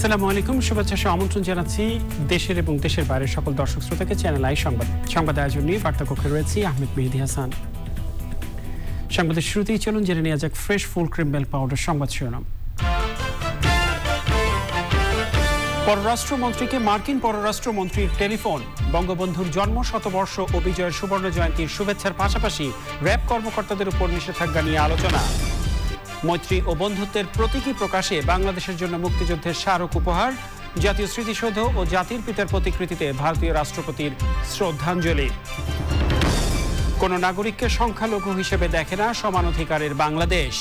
আসসালামু আলাইকুম, শুভেচ্ছা সহ আমন্ত্রণ জানাচ্ছি দেশের এবং দেশের বাইরের সকল দর্শক শ্রোতাকে চ্যানেল আই সংবাদ আয়োজন নিয়ে বার্তাকক্ষে রয়েছি আহমেদ মেহেদী হাসান। সংবাদের শুরুতেই চলুন জেনে নেওয়া যাক fresh full cream milk powder সংবাদ শিরোনাম। পররাষ্ট্রমন্ত্রীকে মার্কিন পররাষ্ট্রমন্ত্রীর টেলিফোন। বঙ্গবন্ধুর জন্ম শতবর্ষ ও বিজয়ের সুবর্ণ জয়ন্তীর শুভেচ্ছার পাশাপাশি র্যাব কর্মকর্তাদের উপর নিষেধাজ্ঞা নিয়ে আলোচনা। মৈত্রী ও বন্ধুত্বের প্রতীকী প্রকাশে বাংলাদেশের জন্য মুক্তিযুদ্ধের স্মারক উপহার। জাতীয় স্মৃতিসৌধ ও জাতির পিতার প্রতিকৃতিতে ভারতীয় রাষ্ট্রপতির শ্রদ্ধাঞ্জলি। কোন নাগরিককে সংখ্যালঘু হিসেবে দেখে না সমান অধিকারের বাংলাদেশ।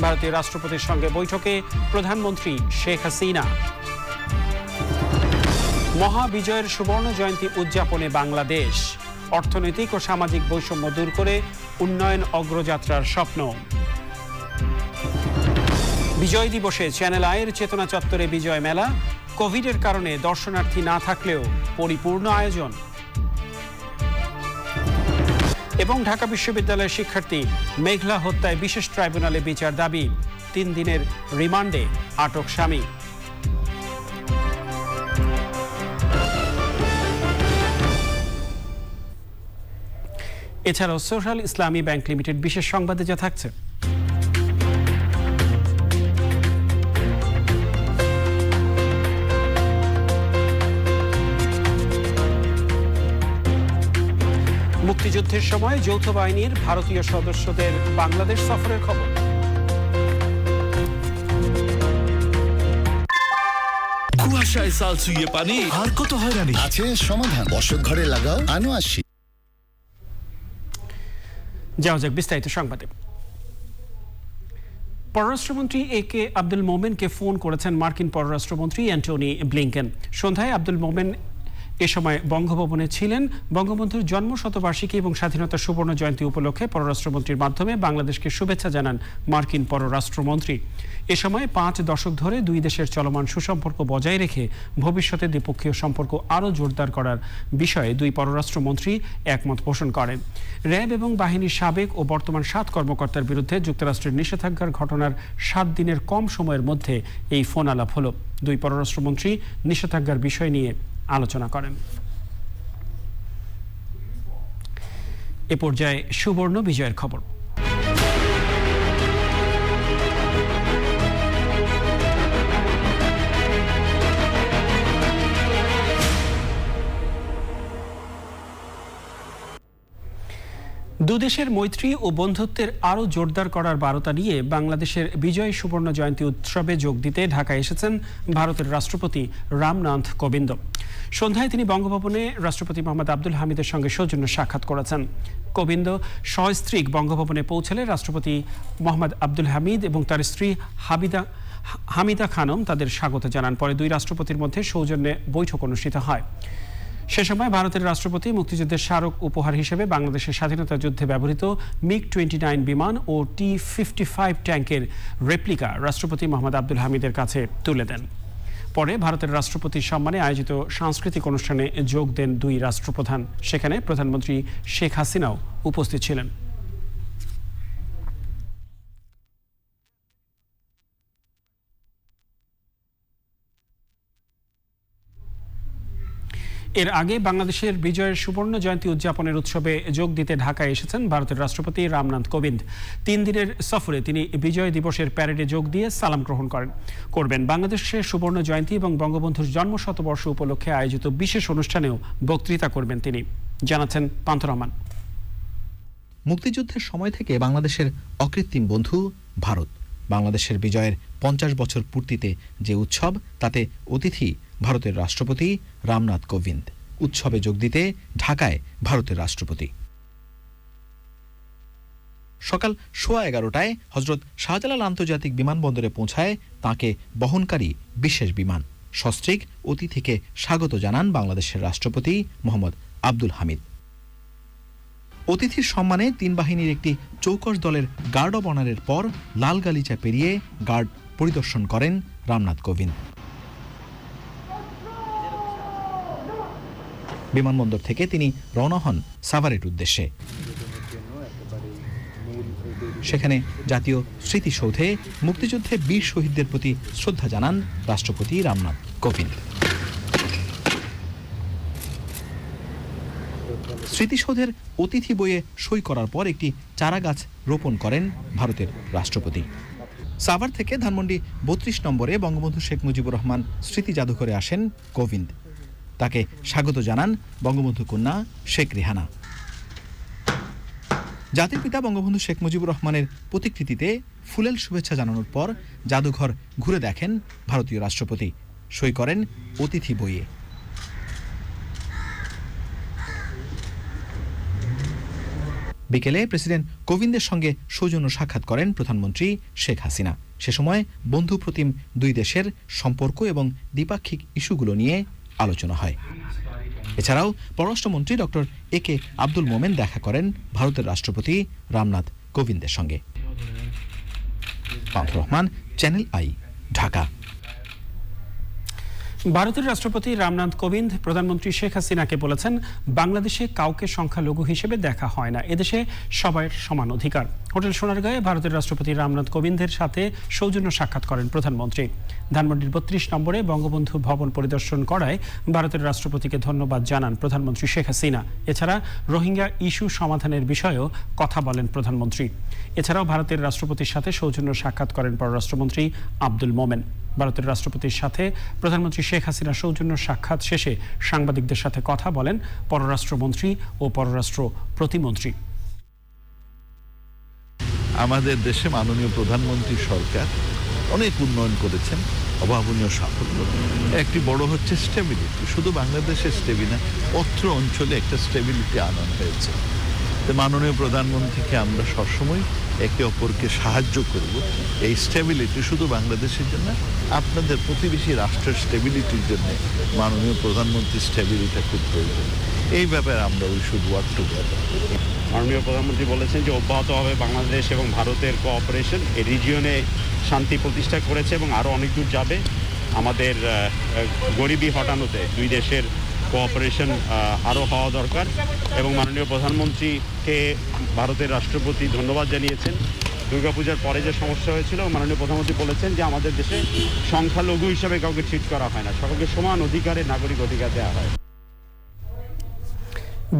ভারতীয় রাষ্ট্রপতির সঙ্গে বৈঠকে প্রধানমন্ত্রী শেখ হাসিনা। মহাবিজয়ের সুবর্ণ জয়ন্তী উদযাপনে বাংলাদেশ। অর্থনৈতিক ও সামাজিক বৈষম্য দূর করে উন্নয়ন অগ্রযাত্রার স্বপ্ন। বিজয় দিবসে চ্যানেল আইয়ের চেতনা চত্বরে বিজয় মেলা। কোভিডের কারণে দর্শনার্থী না থাকলেও পরিপূর্ণ আয়োজন। এবং ঢাকা বিশ্ববিদ্যালয়ের শিক্ষার্থী মেঘলা হত্যায় বিশেষ ট্রাইব্যুনালে বিচার দাবি। 3 দিনের রিমান্ডে আটক স্বামী। এছাড়াও সোশ্যাল ইসলামী ব্যাংক লিমিটেড বিশেষ সংবাদে যা থাকছে। মুক্তিযুদ্ধের সময় যৌথ বাহিনীর ভারতীয় সদস্যদের বাংলাদেশ সফরের খবর। কুয়াশায় সাল ছুঁয়ে পানি আর কত হয়রানি আছে সমাধান। বসত ঘরে লাগাও আনো আসি। যাওয়া যাক বিস্তারিত সংবাদে। পররাষ্ট্রমন্ত্রী একে আব্দুল মোমেনকে ফোন করেছেন মার্কিন পররাষ্ট্রমন্ত্রী অ্যান্টনি ব্লিংকেন। সন্ধ্যায় আব্দুল মোমেন এ সময় বঙ্গভবনে ছিলেন। বঙ্গবন্ধুর জন্ম শতবার্ষিকী এবং স্বাধীনতা সুবর্ণ জয়ন্তী উপলক্ষে পররাষ্ট্রমন্ত্রীর মাধ্যমে বাংলাদেশকে শুভেচ্ছা জানান মার্কিন পররাষ্ট্রমন্ত্রী। এ সময় 5 দশক ধরে দুই দেশের চলমান সুসম্পর্ক বজায় রেখে ভবিষ্যতে দ্বিপক্ষীয় সম্পর্ক আরও জোরদার করার বিষয়ে দুই পররাষ্ট্রমন্ত্রী একমত পোষণ করেন। র্যাব এবং বাহিনীর সাবেক ও বর্তমান 7 কর্মকর্তার বিরুদ্ধে যুক্তরাষ্ট্রের নিষেধাজ্ঞার ঘটনার 7 দিনের কম সময়ের মধ্যে এই ফোন আলাপ হল। দুই পররাষ্ট্রমন্ত্রী নিষেধাজ্ঞার বিষয় নিয়ে আলোচনা করেন। এ পর্যায়ে সুবর্ণ বিজয়ের খবর। দুদেশের মৈত্রী ও বন্ধুত্বের আরও জোরদার করার বার্তা নিয়ে বাংলাদেশের বিজয় সুবর্ণ জয়ন্তী উৎসবে যোগ দিতে ঢাকায় এসেছেন ভারতের রাষ্ট্রপতি রামনাথ কোবিন্দ। সন্ধ্যায় তিনি বঙ্গভবনে রাষ্ট্রপতি মোহাম্মদ আব্দুল হামিদের সঙ্গে সৌজন্য সাক্ষাৎ করেছেন। কোবিন্দ সস্ত্রীক বঙ্গভবনে পৌঁছলে রাষ্ট্রপতি মোহাম্মদ আব্দুল হামিদ এবং তার স্ত্রী হামিদা খানম তাদের স্বাগত জানান। পরে দুই রাষ্ট্রপতির মধ্যে সৌজন্যে বৈঠক অনুষ্ঠিত হয়। সে সময় ভারতের রাষ্ট্রপতি মুক্তিযুদ্ধের স্মারক উপহার হিসেবে বাংলাদেশের স্বাধীনতা যুদ্ধে ব্যবহৃত MiG-29 বিমান ও T-55 ট্যাঙ্কের রেপ্লিকা রাষ্ট্রপতি মোহাম্মদ আব্দুল হামিদের কাছে তুলে দেন। পরে ভারতের রাষ্ট্রপতির সম্মানে আয়োজিত সাংস্কৃতিক অনুষ্ঠানে যোগ দেন দুই রাষ্ট্রপ্রধান। সেখানে প্রধানমন্ত্রী শেখ হাসিনাও উপস্থিত ছিলেন। এর আগে বাংলাদেশের বিজয়ের সুবর্ণ জয়ন্তী উদযাপনের উৎসবে যোগ দিতে ঢাকায় এসেছেন ভারতের রাষ্ট্রপতি রামনাথ কোবিন্দ। 3 দিনের সফরে তিনি বিজয় দিবসের প্যারেডে যোগ দিয়ে সালাম গ্রহণ করবেন। বাংলাদেশের সুবর্ণ জয়ন্তী এবং বঙ্গবন্ধুর জন্ম শতবর্ষ উপলক্ষে আয়োজিত বিশেষ অনুষ্ঠানেও বক্তৃতা করবেন তিনি, জানাচ্ছেন পান্থ রহমান। মুক্তিযুদ্ধের সময় থেকে বাংলাদেশের অকৃত্রিম বন্ধু ভারত। বাংলাদেশের বিজয়ের 50 বছর পূর্তিতে যে উৎসব, তাতে অতিথি ভারতের রাষ্ট্রপতি রামনাথ কোবিন্দ। উৎসবে যোগ দিতে ঢাকায় ভারতের রাষ্ট্রপতি। সকাল 11:15টায় হজরত শাহজালাল আন্তর্জাতিক বিমানবন্দরে পৌঁছায় তাঁকে বহনকারী বিশেষ বিমান। সস্ত্রীক অতিথিকে স্বাগত জানান বাংলাদেশের রাষ্ট্রপতি মোহাম্মদ আব্দুল হামিদ। অতিথির সম্মানে 3 বাহিনীর একটি চৌকস দলের গার্ড অব অনারের পর লাল গালিচা পেরিয়ে গার্ড পরিদর্শন করেন রামনাথ কোবিন্দ। বিমানবন্দর থেকে তিনি রওনা হন সাভারের উদ্দেশ্যে। সেখানে জাতীয় স্মৃতিসৌধে মুক্তিযুদ্ধে বীর শহীদদের প্রতি শ্রদ্ধা জানান রাষ্ট্রপতি রামনাথ। কোবিন্দ। স্মৃতিসৌধের অতিথি বইয়ে সই করার পর একটি চারা গাছ রোপণ করেন ভারতের রাষ্ট্রপতি। সাভার থেকে ধানমন্ডি ৩২ নম্বরে বঙ্গবন্ধু শেখ মুজিবুর রহমান স্মৃতি জাদুঘরে আসেন কোবিন্দ। তাকে স্বাগত জানান বঙ্গবন্ধু কন্যা শেখ রেহানা। জাতির পিতা বঙ্গবন্ধু শেখ মুজিবুর রহমানের প্রতিকৃতিতে ফুলেল শুভেচ্ছা জানানোর পর জাদুঘর ঘুরে দেখেন ভারতীয় রাষ্ট্রপতি, সই করেন অতিথি বইয়ে। বিকেলে প্রেসিডেন্ট কোবিন্দের সঙ্গে সৌজন্য সাক্ষাৎ করেন প্রধানমন্ত্রী শেখ হাসিনা। সে সময় বন্ধুপ্রতিম দুই দেশের সম্পর্ক এবং দ্বিপাক্ষিক ইস্যুগুলো নিয়ে আলোচনা হয়। এছাড়াও পররাষ্ট্রমন্ত্রী ডক্টর একে আব্দুল মোমেন দেখা করেন ভারতের রাষ্ট্রপতি রামনাথ কোবিন্দের সঙ্গে। পান্থ রহমান, চ্যানেল আই, ঢাকা। ভারতের রাষ্ট্রপতি রামনাথ কোবিন্দ প্রধানমন্ত্রী শেখ হাসিনাকে বলেছেন, বাংলাদেশে কাউকে সংখ্যালঘু হিসেবে দেখা হয় না, এদেশে সবার সমান অধিকার। হোটেল সোনারগাঁয়ে ভারতের রাষ্ট্রপতি রামনাথ কোবিন্দের সাথে সৌজন্য সাক্ষাৎ করেন প্রধানমন্ত্রী। ধানমন্ডির ৩২ নম্বরে বঙ্গবন্ধু ভবন পরিদর্শন করায় ভারতের রাষ্ট্রপতিকে ধন্যবাদ জানান প্রধানমন্ত্রী শেখ হাসিনা। এছাড়া রোহিঙ্গা ইস্যু সমাধানের বিষয়েও কথা বলেন প্রধানমন্ত্রী। এছাড়াও ভারতের রাষ্ট্রপতির সাথে সৌজন্য সাক্ষাৎ করেন পররাষ্ট্রমন্ত্রী আব্দুল মোমেন। ভারতের রাষ্ট্রপতির সাথে প্রধানমন্ত্রী শেখ হাসিনা সৌজন্য সাক্ষাৎ শেষে সাংবাদিকদের সাথে কথা বলেন পররাষ্ট্রমন্ত্রী ও পররাষ্ট্র প্রতিমন্ত্রী। আমাদের দেশে মাননীয় প্রধানমন্ত্রী সরকার অনেক উন্নয়ন করেছেন, অভাবনীয় সাফল্য। একটি বড় হচ্ছে স্টেবিলিটি। শুধু বাংলাদেশের স্টেবিলিটি না, অত্র অঞ্চলে একটা স্টেবিলিটি আনানো হয়েছে। তো মাননীয় প্রধানমন্ত্রীকে আমরা সবসময় একে অপরকে সাহায্য করব। এই স্টেবিলিটি শুধু বাংলাদেশের জন্য, আপনাদের প্রতিবেশী রাষ্ট্রের স্টেবিলিটির জন্য মাননীয় প্রধানমন্ত্রীর স্টেবিলিটি খুব প্রয়োজন। এই ব্যাপারে আমরা উই শুড ওয়ার্ক টুগেদার। মাননীয় প্রধানমন্ত্রী বলেছেন যে অব্যাহতভাবে বাংলাদেশ এবং ভারতের কোঅপারেশন এই রিজিয়নে শান্তি প্রতিষ্ঠা করেছে এবং আরও অনেক দূর যাবে। আমাদের গরিবি হটানোতে দুই দেশের কোঅপারেশন আরও হওয়া দরকার এবং মাননীয় প্রধানমন্ত্রীকে ভারতের রাষ্ট্রপতি ধন্যবাদ জানিয়েছেন। দুর্গাপূজার পরে যে সমস্যা হয়েছিল, মাননীয় প্রধানমন্ত্রী বলেছেন যে আমাদের দেশে সংখ্যালঘু হিসাবে কাউকে ট্রিট করা হয় না, সকলকে সমান অধিকারে নাগরিক অধিকার দেওয়া হয়।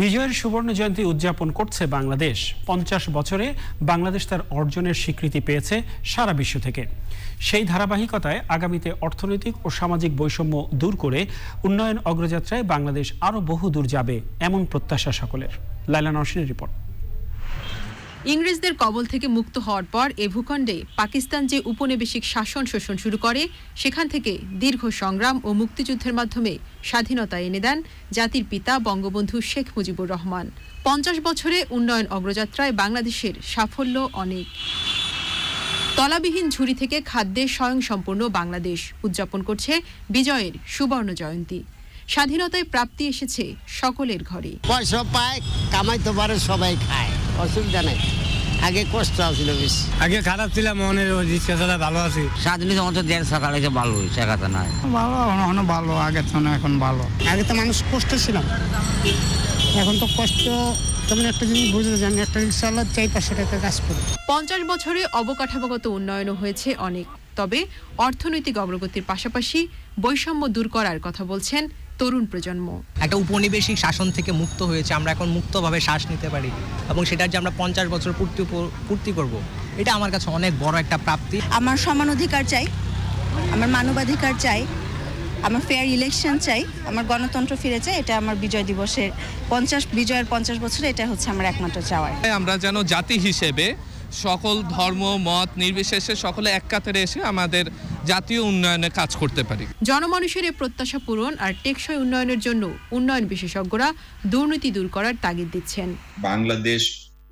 বিজয়ের সুবর্ণ জয়ন্তী উদযাপন করছে বাংলাদেশ। 50 বছরে বাংলাদেশ তার অর্জনের স্বীকৃতি পেয়েছে সারা বিশ্ব থেকে। সেই ধারাবাহিকতায় আগামীতে অর্থনৈতিক ও সামাজিক বৈষম্য দূর করে উন্নয়ন অগ্রযাত্রায় বাংলাদেশ আরও বহু দূর যাবে, এমন প্রত্যাশা সকলের। লাইলা নওশিনের রিপোর্ট। ইংরেজদের কবল থেকে মুক্ত হওয়ার পর এ ভূখণ্ডে পাকিস্তান যে উপনিবেশিক শাসন শোষণ শুরু করে, সেখান থেকে দীর্ঘ সংগ্রাম ও মুক্তিযুদ্ধের মাধ্যমে স্বাধীনতা এনে দেন জাতির পিতা বঙ্গবন্ধু শেখ মুজিবুর রহমান। 50 বছরে উন্নয়ন অগ্রযাত্রায় বাংলাদেশের সাফল্য অনেক। তলাবিহীন ঝুড়ি থেকে খাদ্যে স্বয়ংসম্পূর্ণ বাংলাদেশ উদযাপন করছে বিজয়ের সুবর্ণ জয়ন্তী। স্বাধীনতায় প্রাপ্তি এসেছে সকলের ঘরে। পয়সা পায়, কামাইতে পারে, সবাই খায়, অসুবিধা নাই। আগে কষ্ট ছিল বেশি, আগে খারাপ ছিল, মনের রিক্সা চালা ভালো আছে। স্বাধীনতা অন্তত দেড় সকালে ভালো হয়েছে, কথা নাই ভালো, এখনো ভালো, আগে তো না এখন ভালো। আগে তো মানুষ কষ্ট ছিল, এখন তো কষ্ট। তেমন একটা জিনিস বুঝতে জানি, একটা রিক্সা 4-5 টাকা কাজ করে। 50 বছরে অবকাঠামোগত উন্নয়নও হয়েছে অনেক। তবে অর্থনৈতিক অগ্রগতির পাশাপাশি বৈষম্য দূর করার কথা বলছেন তরুণ প্রজন্ম। একটা উপনিবেশিক শাসন থেকে মুক্ত হয়েছে, আমরা এখন মুক্তভাবে শ্বাস নিতে পারি এবং সেটার যে আমরা 50 বছর পূর্তি করব, এটা আমার কাছে অনেক বড় একটা প্রাপ্তি। আমার সমান অধিকার চাই, আমার মানবাধিকার চাই, আমার ফেয়ার ইলেকশন চাই, আমার গণতন্ত্র ফিরে চাই। এটা আমার বিজয় দিবসের বিজয়ের 50 বছরে এটা হচ্ছে আমার একমাত্র চাওয়া। আমরা যেন জাতি হিসেবে সকল ধর্ম মত নির্বিশেষে সকলে এক কাতারে এসে আমাদের জাতীয় উন্নয়নে কাজ করতে পারি। জনমানুষের এই প্রত্যাশা পূরণ আর টেকসই উন্নয়নের জন্য উন্নয়ন বিশেষজ্ঞরা দুর্নীতি দূর করার তাগিদ দিচ্ছেন। বাংলাদেশ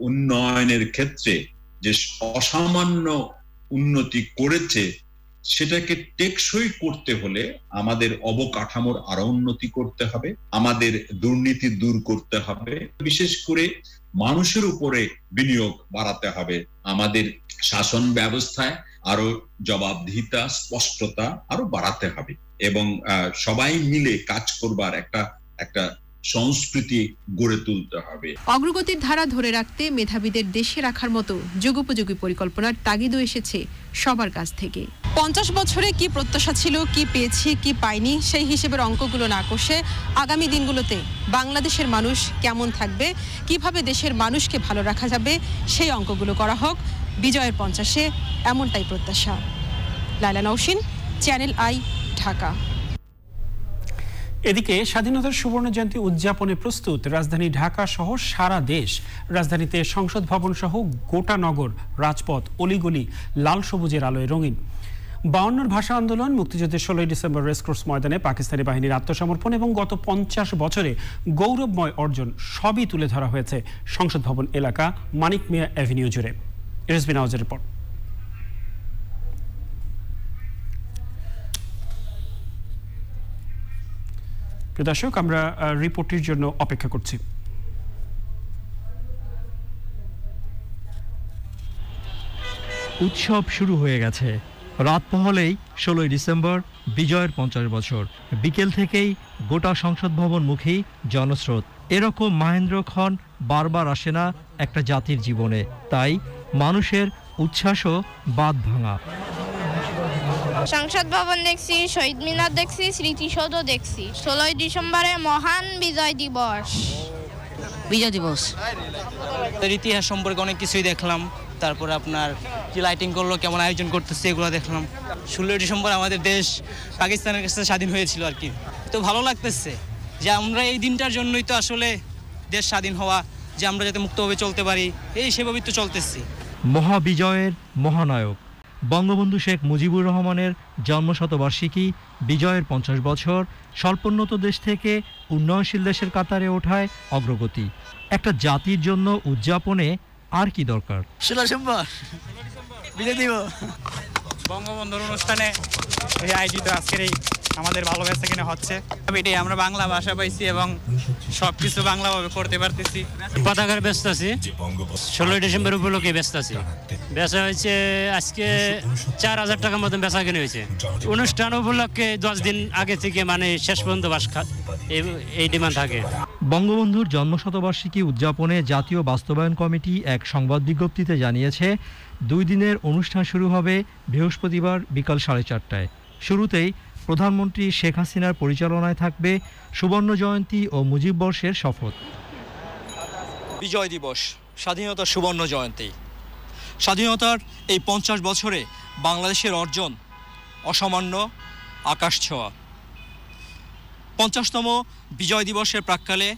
উন্নয়নের ক্ষেত্রে যে অসামান্য উন্নতি করেছে, সেটাকে টেকসই করতে হলে আমাদের অবকাঠামোর আরো উন্নতি করতে হবে, আমাদের দুর্নীতি দূর করতে হবে, বিশেষ করে মানুষের উপরে বিনিয়োগ বাড়াতে হবে, আমাদের শাসন ব্যবস্থায় আরো জবাবদিহিতা স্পষ্টতা আরো বাড়াতে হবে এবং সবাই মিলে কাজ করবার একটা সংস্কৃতি গড়ে তুলতে হবে। অগ্রগতির ধারা ধরে রাখতে মেধাবীদের দেশে রাখার মতো যুগোপযোগী পরিকল্পনার তাগিদও এসেছে সবার কাছ থেকে। 50 বছরে কি প্রত্যাশা ছিল, কি পেয়েছি, কি পাইনি, সেই হিসেবের অঙ্কগুলো না কষে আগামী দিনগুলোতে বাংলাদেশের মানুষ কেমন থাকবে, কিভাবে দেশের মানুষকে ভালো রাখা যাবে, সেই অঙ্কগুলো করা হোক বিজয়ের 50-এ, এমনটাই প্রত্যাশা। Laila Nowshin, channel I, Dhaka. এদিকে স্বাধীনতার সুবর্ণ জয়ন্তী উদযাপনে প্রস্তুত রাজধানী ঢাকা সহ সারা দেশ। রাজধানীতে সংসদ ভবন সহ গোটা নগর, রাজপথ, অলিগলি লাল সবুজের আলোয় রঙিন। 52 ভাষা আন্দোলন, মুক্তিযুদ্ধের 16 ডিসেম্বর রেসকোর্স ময়দানে পাকিস্তানি বাহিনীর আত্মসমর্পণ এবং গত 50 বছরে গৌরবময় অর্জন সবই তুলে ধরা হয়েছে সংসদ ভবন এলাকা, মানিক মিয়া অ্যাভিনিউ জুড়ে। এসবি নাওয়াজের রিপোর্ট। দর্শক, আমরা রিপোর্টের জন্য অপেক্ষা করছি। উৎসব শুরু হয়ে গেছে। রাত পহলেই 16 ডিসেম্বর, বিজয়ের 50 বছর। বিকেল থেকেই গোটা সংসদ ভবন মুখী জনস্রোত। এরকম মাহেন্দ্রক্ষণ বারবার আসে না একটা জাতির জীবনে, তাই মানুষের উচ্ছ্বাসও বাঁধ ভাঙা। সংসদ ভবন দেখছি, শহীদ মিনার দেখছি, স্মৃতিসৌধ দেখছি। 16 ডিসেম্বরে মহান বিজয় দিবস। বিজয় দিবস ইতিহাস সম্পর্কে অনেক কিছুই দেখলাম, তারপর আপনার যে লাইটিং করলো, কেমন আয়োজন করতেছে, এগুলো দেখলাম। 16 ডিসেম্বর আমাদের দেশ পাকিস্তানের কাছে স্বাধীন হয়েছিল আর কি। তো ভালো লাগতেছে যে আমরা এই দিনটার জন্যই তো আসলে দেশ স্বাধীন হওয়া, যে আমরা যাতে মুক্তভাবে চলতে পারি, এই সেভাবেই তো চলতেছি। মহাবিজয়ের মহানায়ক বঙ্গবন্ধু শেখ মুজিবুর রহমানের জন্মশতবার্ষিকী, বিজয়ের 50 বছর, স্বল্পোন্নত দেশ থেকে উন্নয়নশীল দেশের কাতারে ওঠায় অগ্রগতি। একটা জাতির জন্য উদযাপনে আর কি দরকার? 16 ডিসেম্বর বিজয় দিবস, বঙ্গবন্ধুর অনুষ্ঠানে এই আয়োজিত আজকের এই আমাদের ভালোবাসা কিনা হচ্ছে। এটাই আমরা বাংলা ভাষা পাইছি এবং সবকিছু বাংলাভাবে করতে পারতেছি। পতাকার ব্যস্ত আছি, 16 ডিসেম্বর উপলক্ষে ব্যস্ত আছি। বেচা হয়েছে আজকে 4000 টাকার মতন বেচা কিনে হয়েছে। অনুষ্ঠান উপলক্ষে 10 দিন আগে থেকে মানে শেষ পর্যন্ত এই ডিমান্ড থাকে। বঙ্গবন্ধুর জন্মশতবার্ষিকী উদযাপনে জাতীয় বাস্তবায়ন কমিটি এক সংবাদ বিজ্ঞপ্তিতে জানিয়েছে, 2 দিনের অনুষ্ঠান শুরু হবে বৃহস্পতিবার বিকাল 4:30টায়। শুরুতেই প্রধানমন্ত্রী শেখ হাসিনার পরিচালনায় থাকবে সুবর্ণ জয়ন্তী ও মুজিব বর্ষের শপথ। বিজয় দিবস, স্বাধীনতার সুবর্ণ জয়ন্তী। স্বাধীনতার এই 50 বছরে বাংলাদেশের অর্জন অসামান্য, আকাশ ছোঁয়া। 50তম বিজয় দিবসের প্রাক্কালে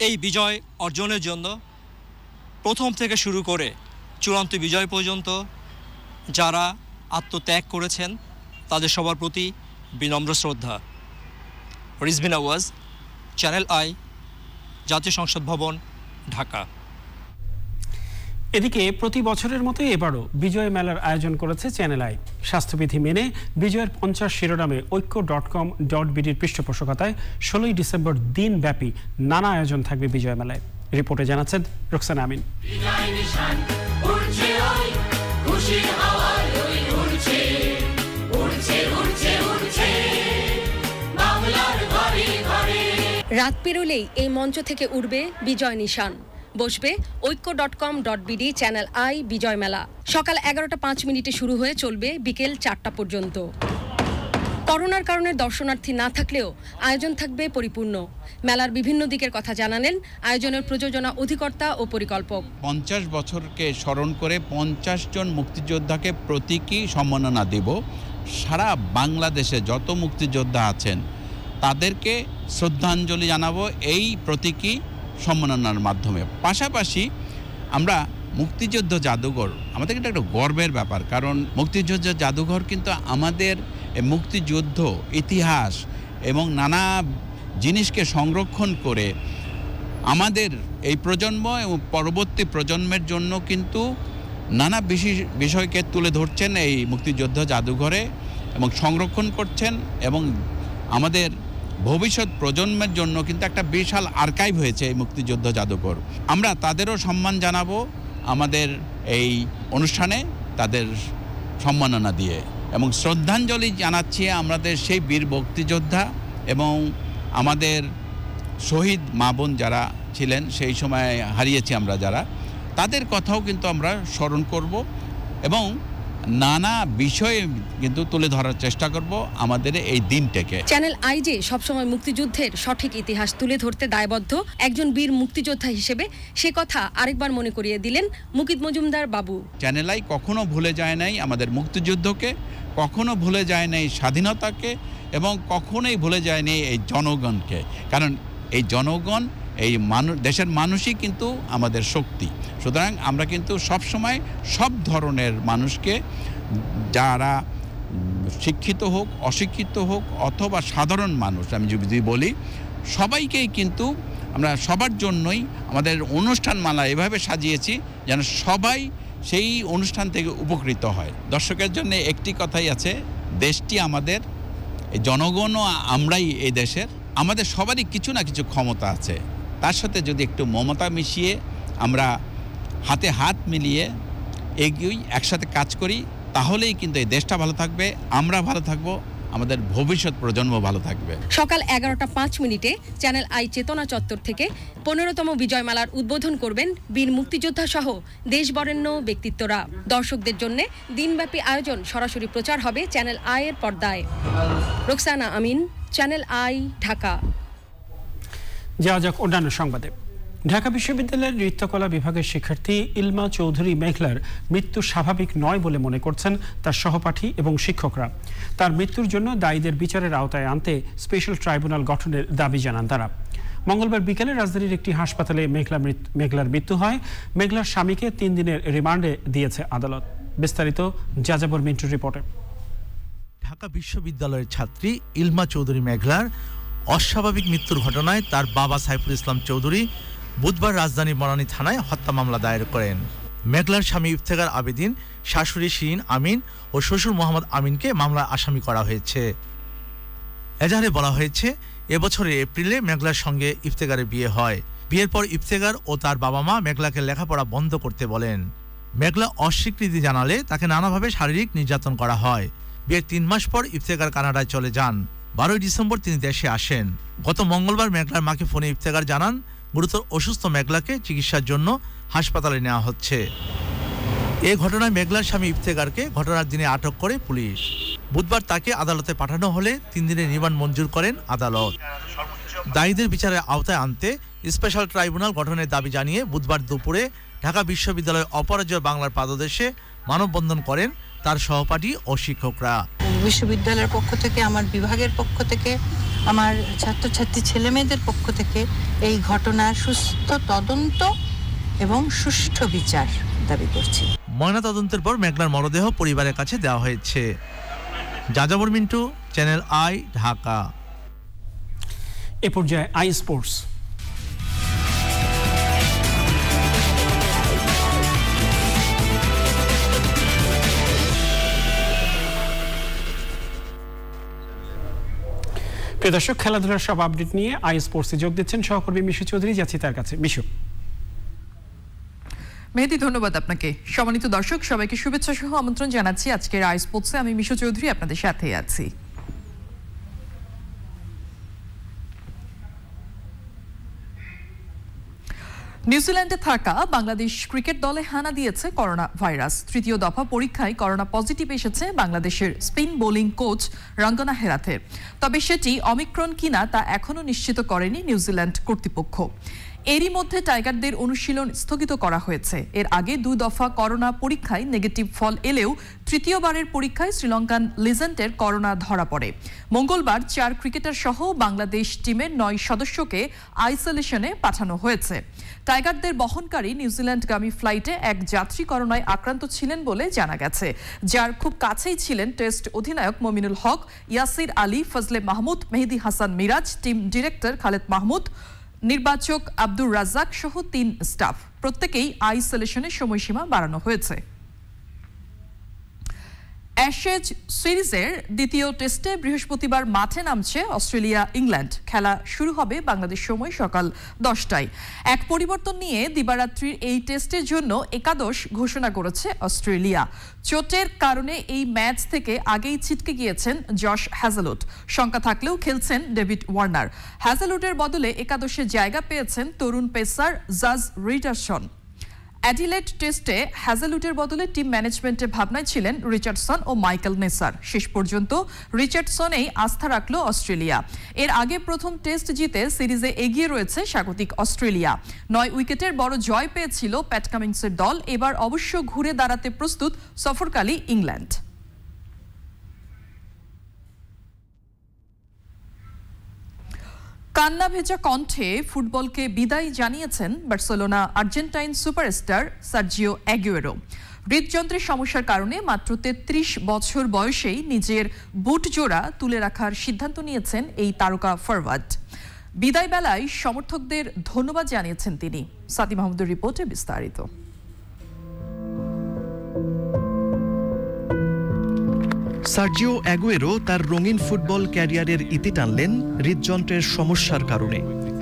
এই বিজয় অর্জনের জন্য প্রথম থেকে শুরু করে চূড়ান্ত বিজয় পর্যন্ত যারা আত্মত্যাগ করেছেন তাদের সবার প্রতি বিনম্র শ্রদ্ধা। রিজভিন আওয়াজ, চ্যানেল আই, জাতীয় সংসদ ভবন, ঢাকা। এদিকে প্রতি বছরের মতো এবারও বিজয় মেলার আয়োজন করেছে চ্যানেল আই। স্বাস্থ্যবিধি মেনে বিজয়ের 50 শিরোনামে ঐক্য.com.bdর পৃষ্ঠপোষকতায় 16 ডিসেম্বর দিনব্যাপী নানা আয়োজন থাকবে বিজয় মেলায়। রিপোর্টে জানাচ্ছেন রোকসানা আমিন। রাত পেরোলেই এই মঞ্চ থেকে উঠবে বিজয় নিশান। বসবে ঐক্য.com.bd চ্যানেল আই বিজয় মেলা। সকাল 11:05 শুরু হয়ে চলবে বিকেল 4টা পর্যন্ত। করোনার কারণে দর্শনার্থী না থাকলেও আয়োজন থাকবে পরিপূর্ণ। মেলার বিভিন্ন দিকের কথা জানালেন আয়োজনের প্রযোজনা অধিকর্তা ও পরিকল্পক। 50 বছরকে স্মরণ করে 50 জন মুক্তিযোদ্ধাকে প্রতীকী সম্মাননা দেব। সারা বাংলাদেশে যত মুক্তিযোদ্ধা আছেন তাদেরকে শ্রদ্ধাঞ্জলি জানাবো এই প্রতীকী সম্মাননার মাধ্যমে। পাশাপাশি আমরা মুক্তিযুদ্ধ জাদুঘর, আমাদের এটা একটা গর্বের ব্যাপার, কারণ মুক্তিযুদ্ধ জাদুঘর কিন্তু আমাদের মুক্তিযুদ্ধ ইতিহাস এবং নানা জিনিসকে সংরক্ষণ করে আমাদের এই প্রজন্ম এবং পরবর্তী প্রজন্মের জন্য কিন্তু নানা বিষয়কে তুলে ধরছেন এই মুক্তিযুদ্ধ জাদুঘরে এবং সংরক্ষণ করছেন, এবং আমাদের ভবিষ্যৎ প্রজন্মের জন্য কিন্তু একটা বিশাল আর্কাইভ হয়েছে এই মুক্তিযুদ্ধ জাদুঘর। আমরা তাদেরও সম্মান জানাবো আমাদের এই অনুষ্ঠানে, তাদের সম্মাননা দিয়ে, এবং শ্রদ্ধাঞ্জলি জানাচ্ছি আমাদের সেই বীর মুক্তিযোদ্ধা এবং আমাদের শহীদ মা বোন যারা ছিলেন সেই সময় হারিয়েছি আমরা যারা, তাদের কথাও কিন্তু আমরা স্মরণ করব এবং নানা বিষয়ে কিন্তু তুলে ধরার চেষ্টা করব আমাদের এই দিনটাকে। চ্যানেল আই যে সবসময় মুক্তিযুদ্ধের সঠিক ইতিহাস তুলে ধরতে দায়বদ্ধ, একজন বীর মুক্তিযোদ্ধা হিসেবে সে কথা আরেকবার মনে করিয়ে দিলেন মুকিত মজুমদার বাবু। চ্যানেল আই কখনো ভুলে যায় নাই আমাদের মুক্তিযুদ্ধকে, কখনো ভুলে যায় নাই স্বাধীনতাকে, এবং কখনোই ভুলে যায়নি এই জনগণকে। কারণ এই জনগণ, এই দেশের মানুষই কিন্তু আমাদের শক্তি। সুতরাং আমরা কিন্তু সবসময় সব ধরনের মানুষকে, যারা শিক্ষিত হোক, অশিক্ষিত হোক অথবা সাধারণ মানুষ, আমি যদি বলি সবাইকেই কিন্তু আমরা সবার জন্যই আমাদের অনুষ্ঠানমালা এভাবে সাজিয়েছি যেন সবাই সেই অনুষ্ঠান থেকে উপকৃত হয়। দর্শকের জন্য একটি কথাই আছে, দেশটি আমাদের, এই জনগণও আমরাই এই দেশের, আমাদের সবারই কিছু না কিছু ক্ষমতা আছে। তার সাথে যদি একটু মমতা মিশিয়ে আমরা হাতে হাত মিলিয়ে এগিয়ে একসাথে কাজ করি, তাহলেই কিন্তু এই দেশটা ভালো থাকবে, আমরা ভালো থাকবো, আমাদের ভবিষ্যৎ প্রজন্ম ভালো থাকবে। সকাল 11:05 চ্যানেল আই চেতনা চত্বর থেকে 15তম বিজয় মেলার উদ্বোধন করবেন বীর মুক্তিযোদ্ধা সহ দেশ বরেণ্য ব্যক্তিত্বরা। দর্শকদের জন্য দিনব্যাপী আয়োজন, সরাসরি প্রচার হবে চ্যানেল আই এর পর্দায়। রোকসানা আমিন, চ্যানেল আই, ঢাকা। যাওয়া যাক অন্যান্য সংবাদে। ঢাকা বিশ্ববিদ্যালয়ের নৃত্যকলা বিভাগের শিক্ষার্থী ইলমা চৌধুরী মেঘলার মৃত্যু স্বাভাবিক নয় বলে মনে করছেন তার সহপাঠী এবং শিক্ষকরা। তার মৃত্যুর জন্য দায়ীদের বিচারের আওতায় আনতে স্পেশাল ট্রাইব্যুনাল গঠনের দাবি জানান তারা। মঙ্গলবার বিকেলে রাজধানীর একটি হাসপাতালে মেঘলার মৃত্যু হয়। মেঘলার স্বামীকে 3 দিনের রিমান্ডে দিয়েছে আদালত। বিস্তারিত যাযাবর মিন্টুর রিপোর্টে। ঢাকা বিশ্ববিদ্যালয়ের ছাত্রী ইলমা চৌধুরী মেঘলার অস্বাভাবিক মৃত্যুর ঘটনায় তার বাবা সাইফুল ইসলাম চৌধুরী বুধবার রাজধানী বনানী থানায় হত্যা মামলা দায়ের করেন। মেঘলার স্বামী ইফতেখার আবেদিন, শাশুড়ি শিরিন আমিন ও শ্বশুর মোহাম্মদ আমিনকে মামলায় আসামি করা হয়েছে। এজাহারে বলা হয়েছে, এবছরের এপ্রিলে মেঘলার সঙ্গে ইফতেখারের বিয়ে হয়। বিয়ের পর ইফতেখার ও তার বাবা মা মেঘলাকে লেখাপড়া বন্ধ করতে বলেন। মেঘলা অস্বীকৃতি জানালে তাকে নানাভাবে শারীরিক নির্যাতন করা হয়। বিয়ের 3 মাস পর ইফতেখার কানাডায় চলে যান। 12 ডিসেম্বর তিনি দেশে আসেন। গত মঙ্গলবার মেঘলার মাকে ফোনে ইফতেখার জানান, গুরুতর অসুস্থ মেঘলাকে চিকিৎসার জন্য হাসপাতালে নেওয়া হচ্ছে। এই ঘটনায় মেঘলার স্বামী ইফতেখারকে ঘটনার দিনে আটক করে পুলিশ। বুধবার তাকে আদালতে পাঠানো হলে 3 দিনের রিমান্ড মঞ্জুর করেন আদালত। দায়ীদের বিচারের আওতায় আনতে স্পেশাল ট্রাইব্যুনাল গঠনের দাবি জানিয়ে বুধবার দুপুরে ঢাকা বিশ্ববিদ্যালয়ের অপরাজয় বাংলার পাদদেশে মানববন্ধন করেন তার সহপাঠী ও শিক্ষকরা। বিশ্ববিদ্যালয়ের পক্ষ থেকে, আমার বিভাগের পক্ষ থেকে, আমার ছাত্রছাত্রী ছেলেমেয়েদের পক্ষ থেকে এই ঘটনার সুস্থ তদন্ত এবং সুষ্ঠু বিচার দাবি করছি। ময়নাতদন্তের পর মেঘলার মরদেহ পরিবারের কাছে দেওয়া হয়েছে। যাযাবর মিন্টু, চ্যানেল আই, ঢাকা। এ পর্যায়ে আই স্পোর্টস। প্রিয় দর্শক, খেলাধুলার সব আপডেট নিয়ে আই স্পোর্টসে যোগ দিচ্ছেন সহকর্মী মিশু চৌধুরী। যাচ্ছি তার কাছে। মিশু। মেহেদি, ধন্যবাদ আপনাকে। সম্মানিত দর্শক, সবাইকে শুভেচ্ছা সহ আমন্ত্রণ জানাচ্ছি আজকের আই স্পোর্টসে। আমি মিশু চৌধুরী আপনাদের সাথে আছি। নিউজিল্যান্ডে থাকা বাংলাদেশ ক্রিকেট দলে হানা দিয়েছে করোনা ভাইরাস। 3য় দফা পরীক্ষায় করোনা পজিটিভ এসেছে বাংলাদেশের স্পিন বোলিং কোচ রঙ্গনা হেরাথের। তবে সেটি অমিক্রন কিনা তা এখনো নিশ্চিত করেনি নিউজিল্যান্ড কর্তৃপক্ষ। এরই মধ্যে টাইগারদের অনুশীলন স্থগিত করা হয়েছে। এর আগে 2 দফা করোনা পরীক্ষায় নেগেটিভ ফল এলেও তৃতীয়বারের পরীক্ষায় শ্রীলঙ্কান লিজেন্ডের করোনা ধরা পড়ে। মঙ্গলবার 4 ক্রিকেটার সহ বাংলাদেশ টিমের 9 সদস্যকে আইসোলেশনে পাঠানো হয়েছে। টাইগারদের বহনকারী নিউজিল্যান্ডগামী ফ্লাইটে এক যাত্রী করোনায় আক্রান্ত ছিলেন বলে জানা গেছে, যার খুব কাছেই ছিলেন টেস্ট অধিনায়ক মমিনুল হক, ইয়াসির আলী, ফজলে মাহমুদ, মেহেদি হাসান মিরাজ, টিম ডিরেক্টর খালেদ মাহমুদ, নির্বাচক আব্দুর রাজ্জাক সহ 3 স্টাফ। প্রত্যেকেই আইসোলেশনের সময়সীমা বাড়ানো হয়েছে। অ্যাশেজ সিরিজের দ্বিতীয় টেস্টে বৃহস্পতিবার মাঠে নামছে অস্ট্রেলিয়া ইংল্যান্ড। খেলা শুরু হবে বাংলাদেশ সময় সকাল 10টায়। এক পরিবর্তন নিয়ে দিবারাত্রির এই টেস্টের জন্য একাদশ ঘোষণা করেছে অস্ট্রেলিয়া। চোটের কারণে এই ম্যাচ থেকে আগেই ছিটকে গিয়েছেন জশ হ্যাজেলউড। শঙ্কা থাকলেও খেলছেন ডেভিড ওয়ার্নার। হ্যাজেলউডের বদলে একাদশে জায়গা পেয়েছেন তরুণ পেসার জাজ রিচার্ডসন। অ্যাডিলেড টেস্টে হ্যাজেলউডের বদলে টিম ম্যানেজমেন্টে ভাবনায় ছিলেন রিচার্ডসন ও মাইকেল নেসার। শেষ পর্যন্ত রিচার্ডসনেই আস্থা রাখল অস্ট্রেলিয়া। এর আগে প্রথম টেস্ট জিতে সিরিজে এগিয়ে রয়েছে স্বাগতিক অস্ট্রেলিয়া। 9 উইকেটের বড় জয় পেয়েছিল প্যাট কামিন্সের দল। এবার অবশ্য ঘুরে দাঁড়াতে প্রস্তুত সফরকারী ইংল্যান্ড। কান্না ভেজা কণ্ঠে ফুটবলকে বিদায় জানিয়েছেন Barcelona Argentine superstar Sergio Aguero. হৃদযন্ত্রের সমস্যার কারণে মাত্র 33 বছর বয়সেই নিজের বুট জোড়া তুলে রাখার সিদ্ধান্ত নিয়েছেন এই তারকা ফরওয়ার্ড। বিদায় বেলায় সমর্থকদের ধন্যবাদ জানিয়েছেন তিনি। সাদি মাহমুদের রিপোর্টে বিস্তারিত। সার্জিও অ্যাগুয়েরো তার রঙিন ফুটবল ক্যারিয়ারের ইতি টানলেন হৃদযন্ত্রের সমস্যার কারণে।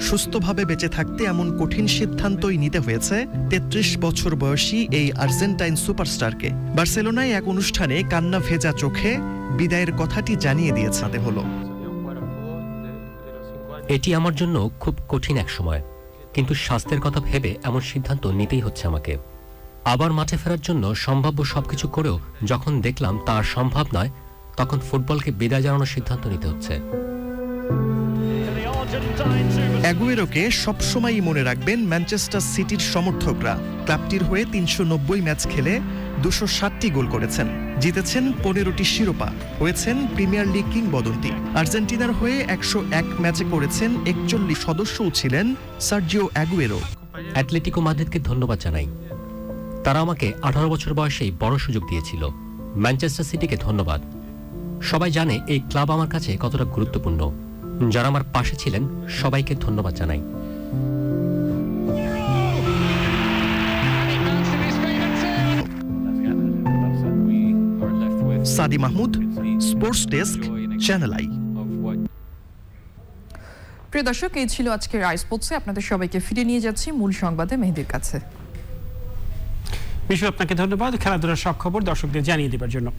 সুস্থভাবে বেঁচে থাকতে এমন কঠিন সিদ্ধান্তই নিতে হয়েছে 33 বছর বয়সী এই আর্জেন্টাইন সুপারস্টারকে। বার্সেলোনায় এক অনুষ্ঠানে কান্না ভেজা চোখে বিদায়ের কথাটি জানিয়ে দিয়েছে হলো। এটি আমার জন্য খুব কঠিন এক সময়, কিন্তু স্বাস্থ্যের কথা ভেবে এমন সিদ্ধান্ত নিতেই হচ্ছে আমাকে। আবার মাঠে ফেরার জন্য সম্ভাব্য সবকিছু করেও যখন দেখলাম তা আর সম্ভব নয়, তখন ফুটবলকে বিদায় জানানোর সিদ্ধান্ত নিতে হচ্ছে। অ্যাগুয়েরোকে সবসময়ই মনে রাখবেন ম্যানচেস্টার সিটির সমর্থকরা। ক্লাবটির হয়ে 390 ম্যাচ খেলে 260টি গোল করেছেন, জিতেছেন 15টি শিরোপা, হয়েছেন প্রিমিয়ার লিগ কিংবদন্তি। আর্জেন্টিনার হয়ে 101 ম্যাচে করেছেন 41 সদস্যও ছিলেন সার্জিও অ্যাগুয়েরো। অ্যাটলেটিকো মাদ্রিদকে ধন্যবাদ জানাই, তারা আমাকে 18 বছর বয়সেই বড় সুযোগ দিয়েছিল। ম্যানচেস্টার সিটিকে ধন্যবাদ। সবাই জানে এই ক্লাব আমার কাছে কতটা গুরুত্বপূর্ণ। যারা আমার পাশে ছিলেন সবাইকে ধন্যবাদ জানাই। সাদি Mahmud, sports desk, channel I. প্রিয় দর্শক, এই ছিল আজকের আই স্পোর্টসে। আপনাদের সবাইকে ফিরে নিয়ে যাচ্ছি মূল সংবাদে মেহেদির কাছে। বিশু, আপনাকে ধন্যবাদ খেলাধুলার সব খবর দর্শকদের জানিয়ে দেবার জন্য।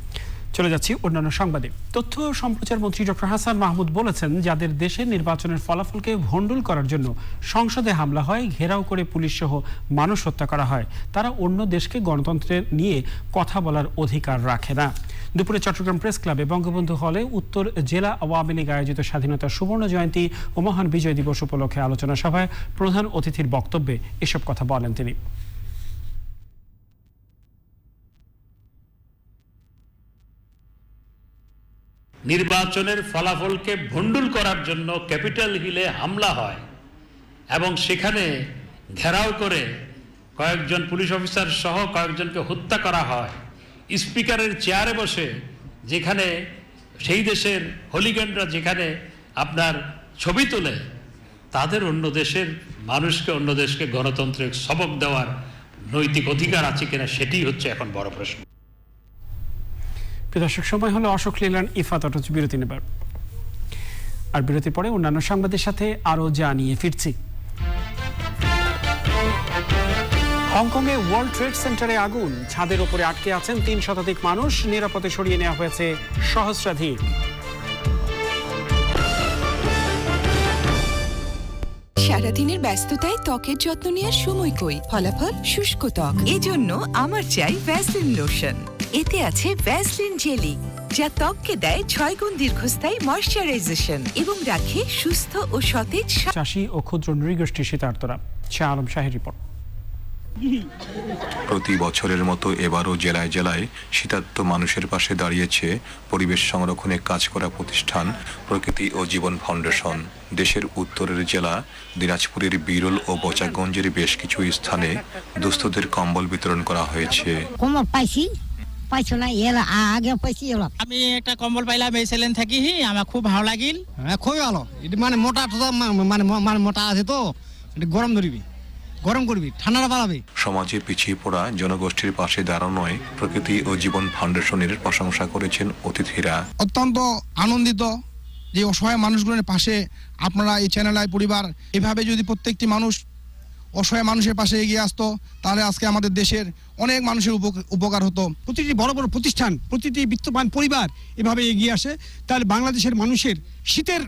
চলে যাচ্ছি অন্যান্য সংবাদে। তথ্য ও সম্প্রচার মন্ত্রী ডক্টর হাসান মাহমুদ বলেছেন, যাদের দেশের নির্বাচনের ফলাফলকে ভণ্ডুল করার জন্য সংসদে হামলা হয়, ঘেরাও করে পুলিশ সহ মানুষ হত্যা করা হয়, তারা অন্য দেশকে গণতন্ত্রের নিয়ে কথা বলার অধিকার রাখে না। দুপুরে চট্টগ্রাম প্রেস ক্লাবে বঙ্গবন্ধু হলে উত্তর জেলা আওয়ামী লীগ আয়োজিত স্বাধীনতার সুবর্ণ জয়ন্তী ও মহান বিজয় দিবস উপলক্ষে আলোচনা সভায় প্রধান অতিথির বক্তব্যে এসব কথা বলেন তিনি। নির্বাচনের ফলাফলকে ভণ্ডুল করার জন্য ক্যাপিটাল হিলে হামলা হয় এবং সেখানে ঘেরাও করে কয়েকজন পুলিশ অফিসার সহ কয়েকজনকে হত্যা করা হয়। স্পিকারের চেয়ারে বসে যেখানে সেই দেশের হলিগ্যানরা যেখানে আপনার ছবি তোলে, তাদের অন্য দেশের মানুষকে, অন্য দেশকে গণতন্ত্রের সবক দেওয়ার নৈতিক অধিকার আছে কিনা, সেটি হচ্ছে এখন বড় প্রশ্ন। দর্শক, সময় হলো অশোক লীলান ইফাত অটচ বিরতি নেবার। আর বিরতির পরে অন্যান্য সংবাদের সাথে আরো জানিয়ে ফিরছি। হংকংয়ে ওয়ার্ল্ড ট্রেড সেন্টারে আগুন, ছাদের উপরে আটকে আছেন 3 শতাধিক মানুষ, নিরাপদে সরিয়ে নেওয়া হয়েছে সহস্রাধিক। সারাদিনের ব্যস্ততায় ত্বকের যত্ন নেওয়ার সময় কই, ফলাফল শুষ্ক ত্বক। এজন্য আমার চাই ভ্যাসলিন লোশন। এতে আছে ভ্যাসলিন জেলি, যা ত্বককে দেয় 6 গুণ দীর্ঘস্থায়ী ময়শ্চারাইজেশন এবং রাখে সুস্থ ও সতেজ। চাষি ও ক্ষুদ্র নৃগোষ্ঠী শীতার্তরা। শাহ আলম শাহের রিপোর্ট। প্রতি বছরের মতো এবারও জেলায় জেলায় শীতার্ত মানুষের পাশে দাঁড়িয়েছে পরিবেশ সংরক্ষণে কাজ করা প্রতিষ্ঠান প্রকৃতি ও জীবন ফাউন্ডেশন। দেশের উত্তরের জেলা দিনাজপুরের বিরল ও বোচাগঞ্জের বেশ কিছু স্থানে দুস্থদের কম্বল বিতরণ করা হয়েছে। আমি একটা কম্বল পাইলাম এই সেলেন থাকি, আমার খুব ভালো লাগিল, খুবই ভালো। মানে মোটা মানে মোটা আছে তো গরম ধরিবি, গরম করবি, ঠান্ডাটা বাড়াবে। সমাজে পিছিয়ে পড়া জনগোষ্ঠীর পাশে দাঁড়ানোয় প্রকৃতি ও জীবন ফাউন্ডেশনের প্রশংসা করেছেন অতিথিরা। অত্যন্ত আনন্দিত যে অসহায় মানুষগুলোর পাশে আপনারা এই চ্যানেল আই পরিবার এভাবে যদি প্রত্যেকটি মানুষ অসহায় মানুষের পাশে এগিয়ে আসতো, তাহলে আজকে আমাদের দেশের অনেক মানুষের উপকার হতো। প্রতিটি বড় বড় প্রতিষ্ঠান, প্রতিটি বিত্তবান পরিবার এভাবে এগিয়ে আসে, তাহলে বাংলাদেশের মানুষের শীতের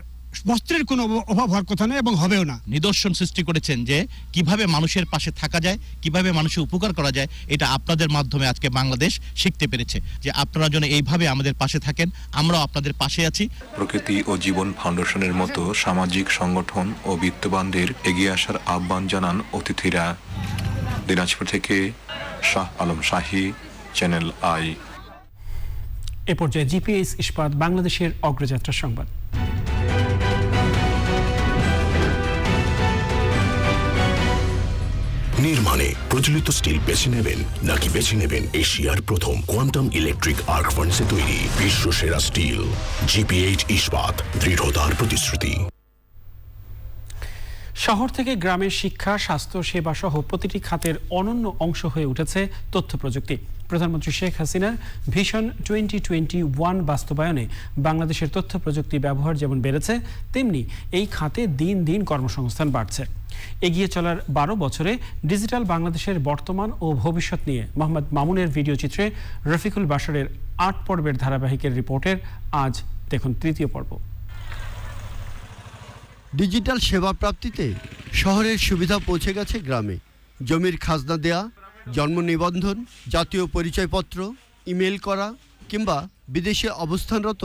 বস্ত্রের কোনো অভাব হওয়ার কথা নয় এবং হবেও না। নিদর্শন সৃষ্টি করেছেন যে কিভাবে মানুষের পাশে থাকা যায়, কিভাবে মানুষের উপকার করা যায়। এটা আপনাদের মাধ্যমে আজকে বাংলাদেশ শিখতে পেরেছে যে আপনারা যেন এইভাবে আমাদের পাশে থাকেন, আমরাও আপনাদের পাশে আছি। প্রকৃতি ও জীবন ফাউন্ডেশনের মতো সামাজিক সংগঠন ও বিত্তবানদের এগিয়ে আসার আহ্বান জানান অতিথিরা। দিনাজপুর থেকে শাহ আলম শাহী, চ্যানেল আই। এ পর্যায়ে জিপিএস ইস্পাত বাংলাদেশের অগ্রযাত্রা সংবাদ। নির্মাণে প্রচলিত স্টিল বেছে নেবেন নাকি বেছে নেবেন এশিয়ার প্রথম কোয়ান্টাম ইলেকট্রিক আর্ক ফার্নেসে তৈরি বিশ্ব সেরা স্টিল? জিপিএইচ ইস্পাত, দৃঢ়তার প্রতিশ্রুতি। শহর থেকে গ্রামের শিক্ষা, স্বাস্থ্য সেবা সহ প্রতিটি খাতের অনন্য অংশ হয়ে উঠেছে তথ্য প্রযুক্তি। প্রধানমন্ত্রী শেখ হাসিনার ভিশন 2021 বাস্তবায়নে বাংলাদেশের তথ্য প্রযুক্তি ব্যবহার যেমন বেড়েছে, তেমনি এই খাতে দিন দিন কর্মসংস্থান বাড়ছে। এগিয়ে চলার 12 বছরে ডিজিটাল বাংলাদেশের বর্তমান ও ভবিষ্যৎ নিয়ে মোহাম্মদ মামুনের ভিডিও চিত্রে রফিকুল বাশারের 8 পর্বের ধারাবাহিকের রিপোর্টের আজ দেখুন 3য় পর্ব। ডিজিটাল সেবা প্রাপ্তিতে শহরের সুবিধা পৌঁছে গেছে গ্রামে। জমির খাজনা দেয়া, জন্ম নিবন্ধন, জাতীয় পরিচয়পত্র, ইমেল করা কিংবা বিদেশে অবস্থানরত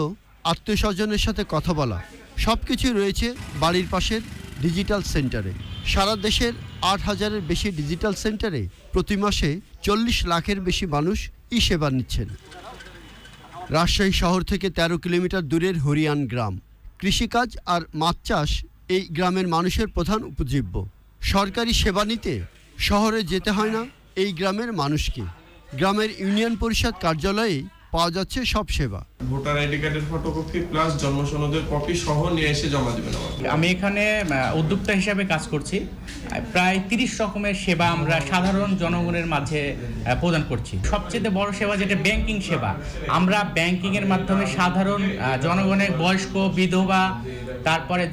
আত্মীয়স্বজনের সাথে কথা বলা, সব কিছুই রয়েছে বাড়ির পাশের ডিজিটাল সেন্টারে। সারা দেশের 8,000-এর বেশি ডিজিটাল সেন্টারে প্রতি মাসে 40 লাখের বেশি মানুষ ই সেবা নিচ্ছেন। রাজশাহী শহর থেকে 13 কিলোমিটার দূরের হরিয়ান গ্রাম। কৃষিকাজ আর মাছ চাষ এই গ্রামের মানুষের প্রধান উপজীব্য। সরকারি সেবা নিতে শহরে যেতে হয় না এই গ্রামের মানুষকে। গ্রামের ইউনিয়ন পরিষদ কার্যালয়ে পাওয়া যাচ্ছে সব সেবা। ভোটার আইডি কার্ডের ফটোকপি প্লাস জন্ম সনদের কপি সহ নিয়ে এসে জমা দিবেন। আমি এখানে উদ্যোক্তা হিসাবে কাজ করছি। প্রায় 30 রকমের সেবা আমরা সাধারণ জনগণের মাঝে প্রদান করছি। সবচেয়ে বড় সেবা যেটা ব্যাংকিং সেবা, আমরা ব্যাংকিংয়ের মাধ্যমে সাধারণ জনগণের বয়স্ক, বিধবা, তারপরে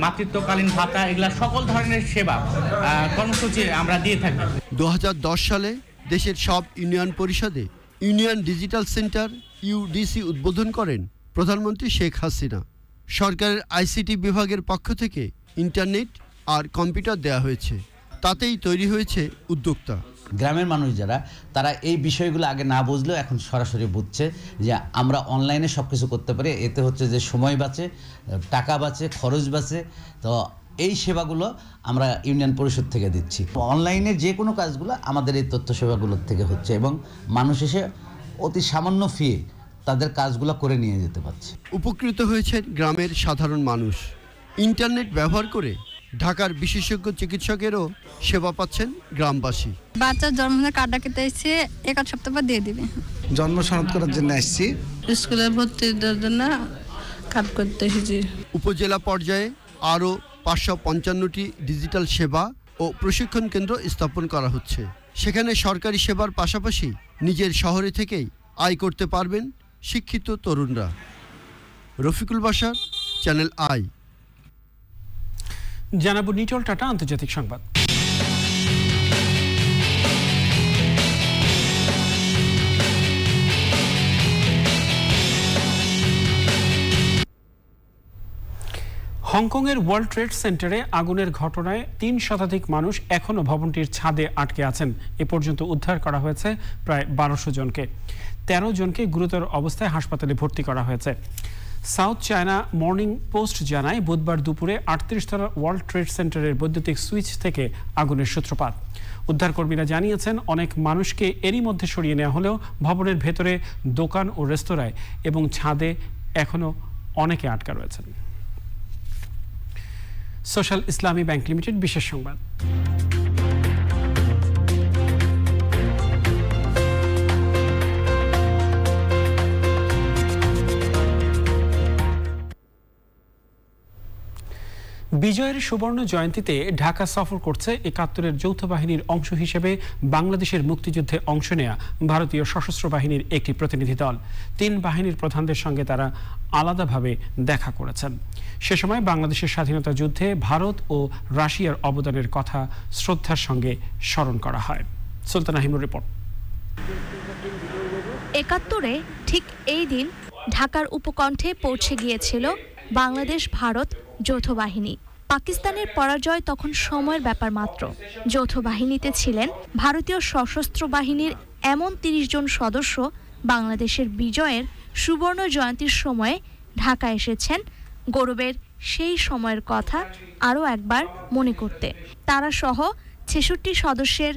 মাতৃত্বকালীন ভাতা, এগুলা সকল ধরনের সেবা কর্মসূচি আমরা দিয়ে থাকি। 2010 সালে দেশের সব ইউনিয়ন পরিষদে ইউনিয়ন ডিজিটাল সেন্টার ইউডিসি উদ্বোধন করেন প্রধানমন্ত্রী শেখ হাসিনা। সরকারের আইসিটি বিভাগের পক্ষ থেকে ইন্টারনেট আর কম্পিউটার দেয়া হয়েছে, তাতেই তৈরি হয়েছে উদ্যোক্তা। গ্রামের মানুষ যারা, তারা এই বিষয়গুলো আগে না বুঝলেও এখন সরাসরি বুঝছে যে আমরা অনলাইনে সব কিছু করতে পারি। এতে হচ্ছে যে সময় বাঁচে, টাকা বাঁচে, খরচ বাঁচে। তো এই সেবাগুলো আমরা ইউনিয়ন পরিষদ থেকে দিচ্ছি। অনলাইনে যে কোনো কাজগুলো আমাদের এই তথ্য সেবাগুলোর থেকে হচ্ছে এবং মানুষ এসে অতি সামান্য ফি তাদের কাজগুলো করে নিয়ে যেতে পারছে। উপকৃত হয়েছে গ্রামের সাধারণ মানুষ। ইন্টারনেট ব্যবহার করে ঢাকার বিশেষজ্ঞ চিকিৎসকেরও সেবা পাচ্ছেন গ্রামবাসী। বাচ্চার জন্মদিনের কার্ডটা কেটে এসেছে, 1 সপ্তাহ পর দিয়ে দিবে। জন্ম সনদ করার জন্য আসছি, স্কুলে ভর্তি দেওয়ার জন্য কার্ড করতে এসেছি। উপজেলা পর্যায়ে আরও 555টি ডিজিটাল সেবা ও প্রশিক্ষণ কেন্দ্র স্থাপন করা হচ্ছে। সেখানে সরকারি সেবার পাশাপাশি নিজের শহরে থেকেই আয় করতে পারবেন শিক্ষিত তরুণরা। Rafiqul Bashar, channel I. জানাবো নিটল টাটা আন্তর্জাতিক সংবাদ। হংকংয়ের ওয়ার্ল্ড ট্রেড সেন্টারে আগুনের ঘটনায় 3 শতাধিক মানুষ এখনও ভবনটির ছাদে আটকে আছেন। এ পর্যন্ত উদ্ধার করা হয়েছে প্রায় 1200 জনকে। 13 জনকে গুরুতর অবস্থায় হাসপাতালে ভর্তি করা হয়েছে। সাউথ চায়না মর্নিং পোস্ট জানায় বুধবার দুপুরে 38 তলা ওয়ার্ল্ড ট্রেড সেন্টারের বৈদ্যুতিক সুইচ থেকে আগুনের সূত্রপাত। উদ্ধারকর্মীরা জানিয়েছেন অনেক মানুষকে এরই মধ্যে সরিয়ে নেওয়া হলেও ভবনের ভেতরে দোকান ও রেস্তোরাঁয় এবং ছাদে এখনও অনেকে আটকা রয়েছেন। সোশ্যাল ইসলামী ব্যাংক লিমিটেড বিশেষ সংবাদ। বিজয়ের সুবর্ণ জয়ন্তীতে ঢাকা সফর করছে ৭১-এর যৌথ বাহিনীর অংশ হিসেবে বাংলাদেশের মুক্তিযুদ্ধে অংশ নেয়া ভারতীয় সশস্ত্র বাহিনীর একটি প্রতিনিধি দল। ৩ বাহিনীর প্রধানদের সঙ্গে তারা আলাদাভাবে দেখা করেছেন। সে সময় বাংলাদেশের স্বাধীনতা যুদ্ধে ভারত ও রাশিয়ার অবদানের কথা শ্রদ্ধার সঙ্গে স্মরণ করা হয়। সুলতানা হিমুর রিপোর্ট। ৭১-এ ঠিক এই দিন ঢাকার উপকণ্ঠে পৌঁছে গিয়েছিল বাংলাদেশ ভারত যৌথ বাহিনী। পাকিস্তানের পরাজয় তখন সময়ের ব্যাপার মাত্র। যৌথ বাহিনীতে ছিলেন ভারতীয় সশস্ত্র বাহিনীর এমন ৩০ জন সদস্য বাংলাদেশের বিজয়ের সুবর্ণ জয়ন্তীর সময়ে ঢাকা এসেছেন গৌরবের সেই সময়ের কথা আরও একবার মনে করতে। তারা সহ ৬৬ সদস্যের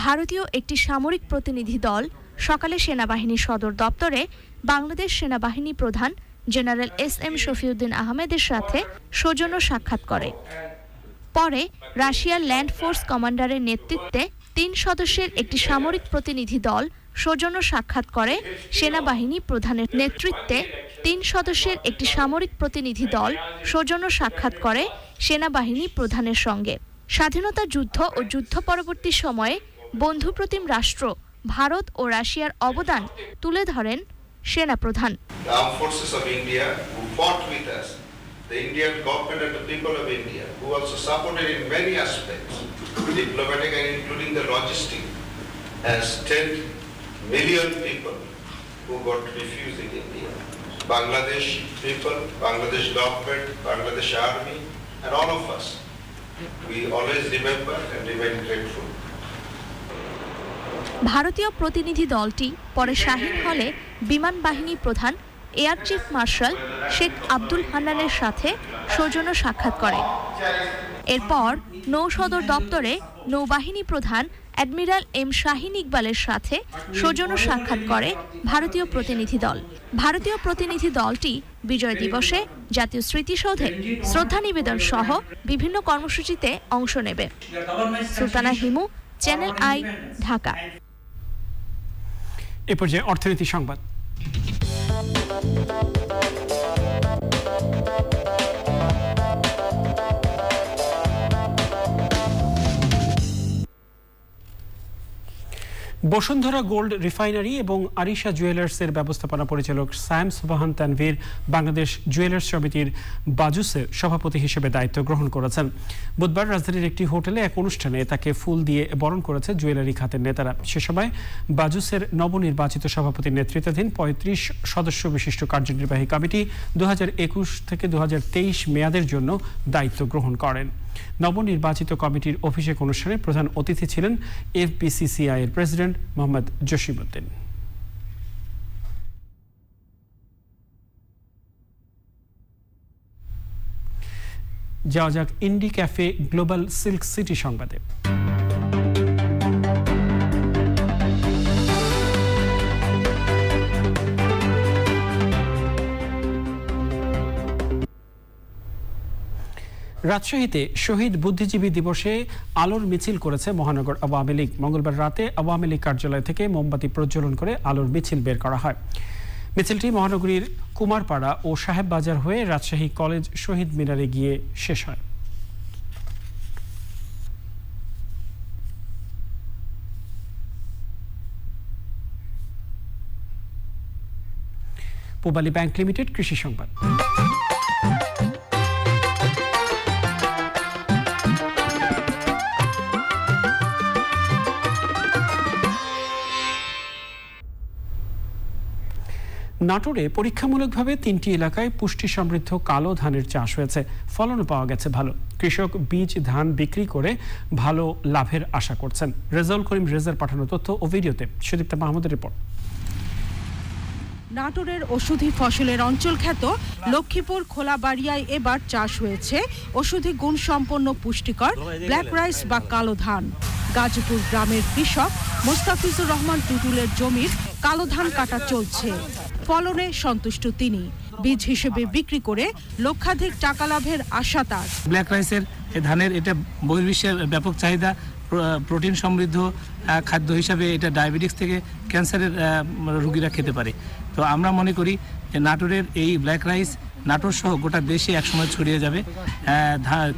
ভারতীয় একটি সামরিক প্রতিনিধি দল সকালে সেনাবাহিনী সদর দপ্তরে বাংলাদেশ সেনাবাহিনী প্রধান জেনারেল এস.এম. শফিউদ্দিন আহমেদের সাথে সৌজন্য সাক্ষাৎ করে। পরে রাশিয়ার ল্যান্ড ফোর্স কমান্ডারের নেতৃত্বে ৩ সদস্যের একটি সামরিক প্রতিনিধি দল সৌজন্য সাক্ষাৎ করে সেনাবাহিনী প্রধানের নেতৃত্বে ৩ সদস্যের একটি সামরিক প্রতিনিধি দল সৌজন্য সাক্ষাৎ করে সেনাবাহিনী প্রধানের সঙ্গে। স্বাধীনতা যুদ্ধ ও যুদ্ধ পরবর্তী সময়ে বন্ধুপ্রতিম রাষ্ট্র ভারত ও রাশিয়ার অবদান তুলে ধরেন সেনা প্রধান। The armed forces of India who fought with us, the Indian government and the people of India who also supported in many aspects, diplomatic and including the logistic, as 10 million people who got refugees in India. Bangladesh people, Bangladesh government, Bangladesh army, and all of us, we always remember and remain grateful. ভারতীয় প্রতিনিধি দলটি পরে শাহীন হলে বিমান বাহিনী প্রধান air chief marshal Sheikh Abdul হান্নানের সাথে সৌজন্য সাক্ষাৎ করে। এরপর নৌসদর দপ্তরে নৌবাহিনী প্রধান অ্যাডমিরাল এম শাহীন ইকবালের সাথে সৌজন্য সাক্ষাৎ করে ভারতীয় প্রতিনিধি দল। ভারতীয় প্রতিনিধি দলটি বিজয় দিবসে জাতীয় স্মৃতিসৌধে শ্রদ্ধা নিবেদন সহ বিভিন্ন কর্মসূচিতে অংশ নেবে। Sultana Himu, channel I, Dhaka. এ পর্যায়ে অর্থনীতি সংবাদ। বসুন্ধরা গোল্ড রিফাইনারি এবং আরিশা জুয়েলার্সের ব্যবস্থাপনা পরিচালক সায়েম সুবহান তানভীর বাংলাদেশ জুয়েলার্স সমিতির বাজুসের সভাপতি হিসেবে দায়িত্ব গ্রহণ করেছেন। বুধবার রাজধানীর একটি হোটেলে এক অনুষ্ঠানে তাকে ফুল দিয়ে বরণ করেছে জুয়েলারি খাতের নেতারা। সে সময় বাজুসের নবনির্বাচিত সভাপতির নেতৃত্বাধীন ৩৫ সদস্য বিশিষ্ট কার্যনির্বাহী কমিটি ২০২১ থেকে ২০২৩ মেয়াদের জন্য দায়িত্ব গ্রহণ করেন। নবনির্বাচিত কমিটির অভিষেক অনুষ্ঠানে প্রধান অতিথি ছিলেন এফবিসিসিআই এর প্রেসিডেন্ট মোহাম্মদ জসিমউদ্দিন। যাওয়া যাক ইন্ডি ক্যাফে গ্লোবাল সিল্ক সিটি সংবাদে। রাজশাহীতে শহীদ বুদ্ধিজীবী দিবসে আলোর মিছিল করেছে মহানগর আওয়ামী লীগ। মঙ্গলবার রাতে আওয়ামী লীগ কার্যালয় থেকে মোমবাতি প্রজ্বলন করে আলোর মিছিল বের করা হয়। মিছিলটি মহানগরীর কুমারপাড়া ও সাহেব বাজার হয়ে রাজশাহী কলেজ শহীদ মিনারে গিয়ে শেষ হয়। পূবালী ব্যাংক লিমিটেড কৃষি সংবাদ। নাটোরে পরীক্ষামূলকভাবে ৩টি এলাকায় পুষ্টি সমৃদ্ধ কালো ধানের চাষ হয়েছে। ফলনও পাওয়া গেছে ভালো। কৃষক বীজ ধান বিক্রি করে ভালো লাভের আশা করছেন। রেজাউল করিম রেজার পাঠানো তথ্য ও ভিডিওতে সুদীপ্তা মাহমুদের রিপোর্ট। নাটোরের ওষুধি ফসলের অঞ্চল খ্যাত লক্ষ্মীপুর খোলাবাড়িয়ায় এবার চাষ হয়েছে ওষুধি গুণসম্পন্ন পুষ্টিকর ব্ল্যাক রাইস বা কালো ধান। গাজীপুর গ্রামের কৃষক মোস্তাফিজুর রহমান টুটুলের জমির কালো ধান কাটা চলছে। ফলনে সন্তুষ্ট তিনি। বীজ হিসেবে বিক্রি করে লক্ষাধিক টাকা লাভের আশা তার। ব্ল্যাক রাইসের ধানের এটা বহির্বিশ্বের ব্যাপক চাহিদা, প্রোটিন সমৃদ্ধ খাদ্য হিসাবে এটা ডায়াবেটিস থেকে ক্যান্সারের রোগীরা খেতে পারে। তো আমরা মনে করি যে নাটোরের এই ব্ল্যাক রাইস নাটোর সহ গোটা দেশে একসময় ছড়িয়ে যাবে,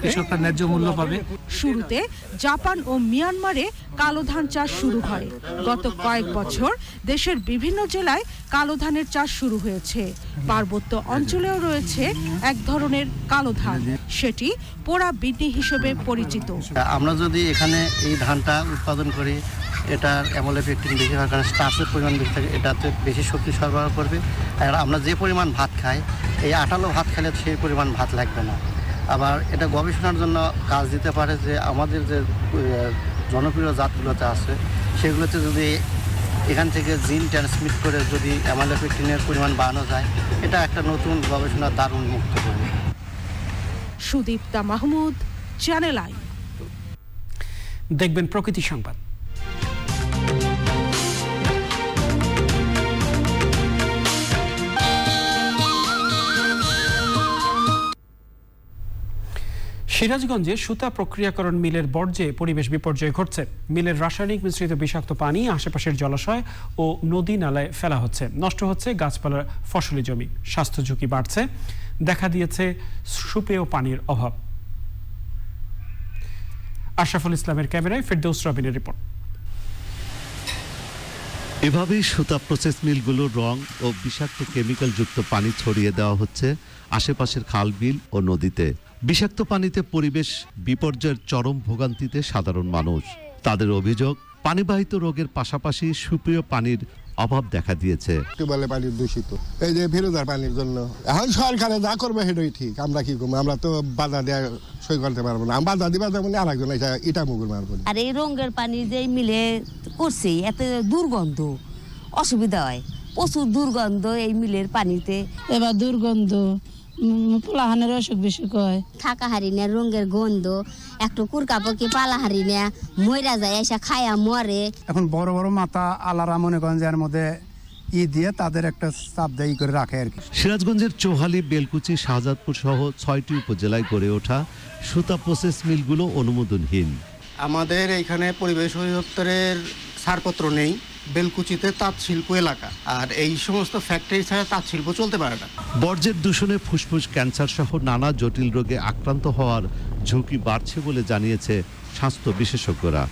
কৃষকরা ন্যায্য মূল্য পাবে। শুরুতে জাপান ও মিয়ানমারে কালো ধান চাষ শুরু হয়। গত কয়েক বছর দেশের বিভিন্ন জেলায় কালো ধানের চাষ শুরু হয়েছে। পার্বত্য অঞ্চলেও রয়েছে এক ধরনের কালো ধান, সেটি পোড়া বিন্নি হিসেবে পরিচিত। আমরা যদি এখানে এই ধানটা উৎপাদন করি, এটার অ্যামোলেপেকটিন বেশি হওয়ার কারণে স্টার্চের পরিমাণ বেশি থাকে, এটাতে বেশি শক্তি সরবরাহ করবে। আর আমরা যে পরিমাণ ভাত খাই, এই আটালো ভাত খেলে সেই পরিমাণ ভাত লাগবে না। আবার এটা গবেষণার জন্য কাজ দিতে পারে যে আমাদের যে জনপ্রিয় জাতগুলোতে আছে সেগুলোতে যদি এখান থেকে জিন ট্রান্সমিট করে যদি অ্যামোলেপেকটিনের পরিমাণ বাড়ানো যায়, এটা একটা নতুন গবেষণার দ্বার উন্মুক্ত করবে। Sudipta Mahmud, channel I. দেখবেন প্রকৃতি সংবাদ। সিরাজগঞ্জে সুতা প্রক্রিয়াকরণ মিলের বর্জ্যে পরিবেশ বিপর্যয় ঘটছে। মিলের রাসায়নিক মিশ্রিত বিষাক্ত পানি আশেপাশের জলাশয় ও নদী নালায় ফেলা হচ্ছে, নষ্ট হচ্ছে গাছপালার ফসলি জমি, স্বাস্থ্য ঝুঁকি বাড়ছে, দেখা দিয়েছে সুপেয় পানির অভাব। আশরাফুল ইসলামের ক্যামেরায় ফেরদৌস রবিনের রিপোর্ট। এভাবেই সুতা প্রসেস মিলগুলোর রং ও বিষাক্ত কেমিক্যাল যুক্ত পানি ছড়িয়ে দেওয়া হচ্ছে আশেপাশের খাল বিল ও নদীতে। বিষাক্ত পানিতে পরিবেশ বিপর্যয়ের চরম ভোগান্তিতে সাধারণ মানুষ। তাদের অভিযোগ, পানিবাহিত রোগের পাশাপাশি সুপেয় পানির অভাব দেখা দিয়েছে। টিউবওয়েলের পানি দূষিত, এই যে ফিরোজার পানির জন্য এখন সরকারে যা করবে সেটাই ঠিক। আমরা কি করবো? আমরা তো বাধা দেওয়া সই করতে পারবো না। বাধা দিবা যেমন আরেকজন ইটা মুগুর মারবো। আর এই রঙের পানি যে মিলে করছে এতে দুর্গন্ধ, অসুবিধা হয়, প্রচুর দুর্গন্ধ এই মিলের পানিতে। এবার দুর্গন্ধ, পোলাহানের অসুখ বিসুখ হয়। থাকা হারিনা রঙের গন্ধ, একটু কুরকাপকি পালা হারিনা মইরা যায়, এসে খায়া মরে। এখন বড় বড় মাথা আলারা মনে করেন যে এর মধ্যে দিয়ে তাদের একটা চাপ দেয় করে রাখে আর কি। সিরাজগঞ্জের চৌহালি, বেলকুচি, শাহজাদপুর সহ 6টি উপজেলায় গড়ে ওঠা সুতা প্রসেস মিলগুলো অনুমোদনহীন। আমাদের এইখানে পরিবেশ অধিদপ্তরের ছাড়পত্র নেই। বেলকুচিতে তাঁত শিল্প এলাকা, আর এই সমস্ত ফ্যাক্টরি ছাড়া তাঁত শিল্প চলতে পারে না। বর্জ্যের দূষণে ফুসফুস ক্যান্সার সহ নানা জটিল রোগে আক্রান্ত হওয়ার ঝুঁকি বাড়ছে বলে জানিয়েছে স্বাস্থ্য বিশেষজ্ঞরা।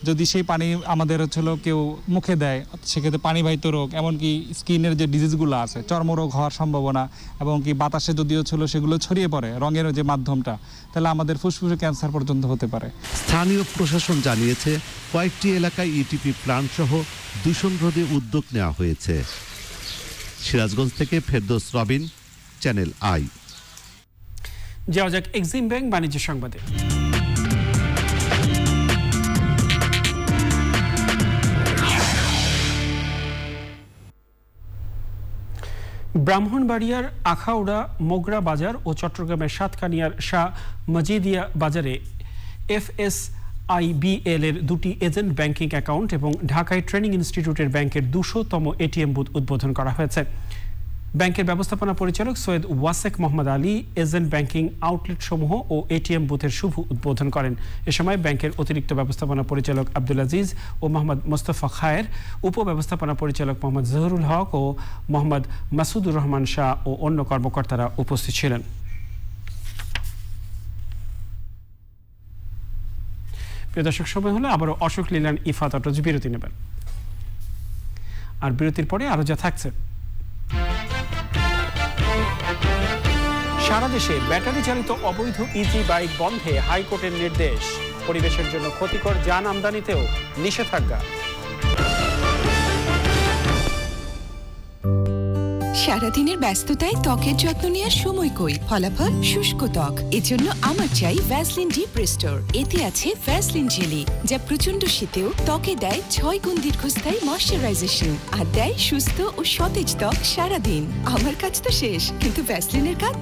যদি সেই পানি আমাদের কেউ মুখে দেয়, সেক্ষেত্রে পানিবাহিত রোগ, এমনকি স্কিনের যে ডিজিজগুলো আছে, চর্মরোগ হওয়ার সম্ভাবনা, এবং কি বাতাসে যদিও সেগুলো ছড়িয়ে পড়ে রঙের যে মাধ্যমটা, তাহলে আমাদের ফুসফুসে ক্যান্সার পর্যন্ত হতে পারে। স্থানীয় প্রশাসন জানিয়েছে কয়েকটি এলাকায় ইটিপি প্ল্যান্ট সহ দূষণ রোধে উদ্যোগ নেওয়া হয়েছে। সিরাজগঞ্জ থেকে ফেরদৌস রবিন, চ্যানেল আই। যাওয়া যাক এক্সিম ব্যাংক বাণিজ্য সংবাদে। ব্রাহ্মণবাড়িয়ার আখাউড়া মোগরা বাজার ও চট্টগ্রামের সাতকানিয়ার শাহ মজিদিয়া বাজারে FSIBL এর দুটি এজেন্ট ব্যাংকিং অ্যাকাউন্ট এবং ঢাকায় ট্রেনিং ইনস্টিটিউটের ব্যাংকের 200তম এটিএম বুথ উদ্বোধন করা হয়েছে। ব্যাংকের ব্যবস্থাপনা পরিচালক Syed Wasek Mohammad Ali agent banking outlet সমূহ ও এটিএম বুথের শুভ উদ্বোধন করেন। এ সময় ব্যাংকের অতিরিক্ত ব্যবস্থাপনা পরিচালক আব্দুল আজিজ ও মোহাম্মদ মোস্তফা খায়ের, উপব্যবস্থাপনা পরিচালক মোহাম্মদ জহুরুল হক ও মোহাম্মদ মাসুদুর রহমান শাহ ও অন্য কর্মকর্তারা উপস্থিত ছিলেন। প্রিয় দর্শক, সময় হলো আবারও অশোক লীলান ইফাত অটোজ বিরতি নেবেন, আর বিরতির পরে আরো যা থাকছে। সারা দেশে ব্যাটারি চালিত অবৈধ ইজি বাইক বন্ধে হাইকোর্টের নির্দেশ। পরিবেশের জন্য ক্ষতিকর যান আমদানিতেও নিষেধাজ্ঞা। সারাদিনের ব্যস্ততায় ত্বকের যত্ন নেওয়ার সময় কই, ফলাফল শুষ্ক ত্বক। এজন্য আমার চাই ভ্যাসলিন ডিপ রেস্টোর। এতে আছে ভ্যাসলিন জেলি, যা প্রচন্ড শীতেও ত্বকে দেয় 6 গুণ দীর্ঘস্থায়ী ময়শ্চারাইজেশন আর দেয় সুস্থ ও সতেজ ত্বক সারাদিন। আমার কাজ তো শেষ, কিন্তু ভ্যাসলিনের কাজ।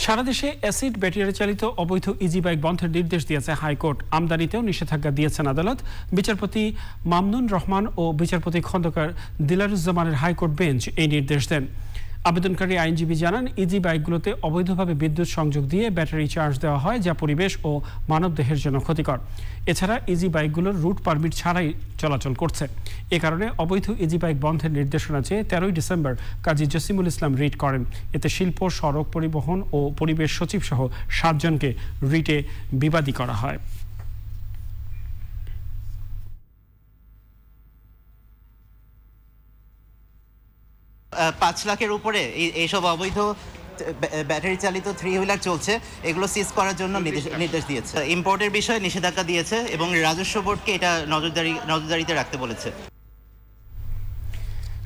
সারা দেশে অ্যাসিড ব্যাটারি চালিত অবৈধ ইজি বাইক বন্ধের নির্দেশ দিয়েছে হাইকোর্ট। আমদানিতেও নিষেধাজ্ঞা দিয়েছেন আদালত। বিচারপতি মামনুন রহমান ও বিচারপতি খন্দকার দিলারুজ্জামানের হাইকোর্ট বেঞ্চ এই নির্দেশ দেন। আবেদনকারী আইনজীবী জানান, ইজি বাইকগুলোতে অবৈধভাবে বিদ্যুৎ সংযোগ দিয়ে ব্যাটারি চার্জ দেওয়া হয়, যা পরিবেশ ও মানবদেহের জন্য ক্ষতিকর। এছাড়া ইজি বাইকগুলোর রুট পারমিট ছাড়াই চলাচল করছে। এ কারণে অবৈধ ইজি বাইক বন্ধের নির্দেশনা চেয়ে 13 ডিসেম্বর কাজী জসিমুল ইসলাম রিট করেন। এতে শিল্প, সড়ক পরিবহন ও পরিবেশ সচিব সহ 7 জনকে রিটে বিবাদী করা হয়। $5 লাখের উপরে এইসব অবৈধ ব্যাটারি চালিত 3 হুইলার চলছে, এগুলো সিজ করার জন্য নির্দেশ দিয়েছে। ইম্পোর্টের বিষয়ে নিষেধাজ্ঞা দিয়েছে এবং রাজস্ব বোর্ডকে এটা নজরদারিতে রাখতে বলেছে।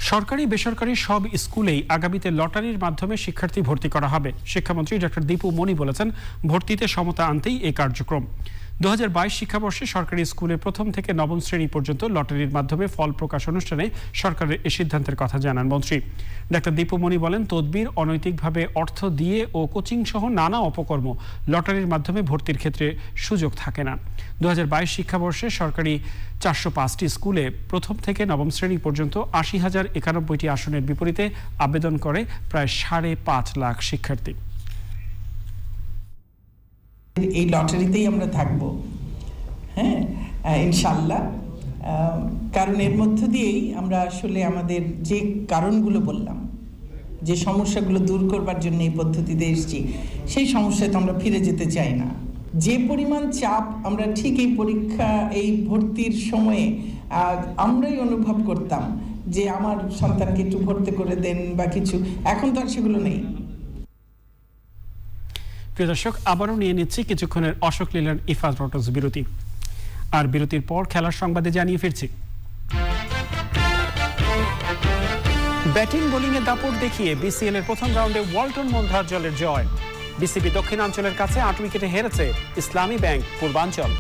সরকারি বেসরকারি সব স্কুলেই আগামীতে লটারির মাধ্যমে শিক্ষার্থী ভর্তি করা হবে। শিক্ষামন্ত্রী ডক্টর দীপু মনি বলেছেন, ভর্তিতে সমতা আনতেই এই কার্যক্রম। 2022 শিক্ষাবর্ষে সরকারি স্কুলে প্রথম থেকে নবম শ্রেণী পর্যন্ত লটারির মাধ্যমে ফল প্রকাশ অনুষ্ঠানে সরকারের এই সিদ্ধান্তের কথা জানান মন্ত্রী। ডক্টর দীপু মনি বলেন, তদবির, অনৈতিকভাবে অর্থ দিয়ে ও কোচিং সহ নানা অপকর্ম লটারির মাধ্যমে ভর্তির ক্ষেত্রে সুযোগ থাকে না। 2022 শিক্ষাবর্ষে সরকারি 405টি স্কুলে প্রথম থেকে নবম শ্রেণী পর্যন্ত 80,091টি আসনের বিপরীতে আবেদন করে প্রায় 5.5 লাখ শিক্ষার্থী। এই লটারিতেই আমরা থাকবো, হ্যাঁ ইনশাল্লাহ। কারণ এর মধ্য দিয়েই আমরা আসলে আমাদের যে কারণগুলো বললাম, যে সমস্যাগুলো দূর করবার জন্য এই পদ্ধতিতে এসেছি, সেই সমস্যায় তো আমরা ফিরে যেতে চাই না। যে পরিমাণ চাপ আমরা ঠিক এই পরীক্ষা, এই ভর্তির সময়ে আমরাই অনুভব করতাম যে আমার সন্তানকে একটু ভর্তি করে দেন বা কিছু, এখন তো আর সেগুলো নেই। প্রিয় দর্শক, আবারও নিয়ে নিচ্ছি কিছুক্ষণের অশোক লীলার ইফাজ রটস বিরতি। আর বিরতির পর খেলার সংবাদে জানিয়ে ফিরছি। ব্যাটিং বোলিংয়ে দাপট দেখিয়ে বিসিএল এর প্রথম রাউন্ডে ওয়ালটন মন্ধারজলের জয়। বিসিবি দক্ষিণাঞ্চলের কাছে 8 উইকেটে হেরেছে ইসলামী ব্যাংক পূর্বাঞ্চল।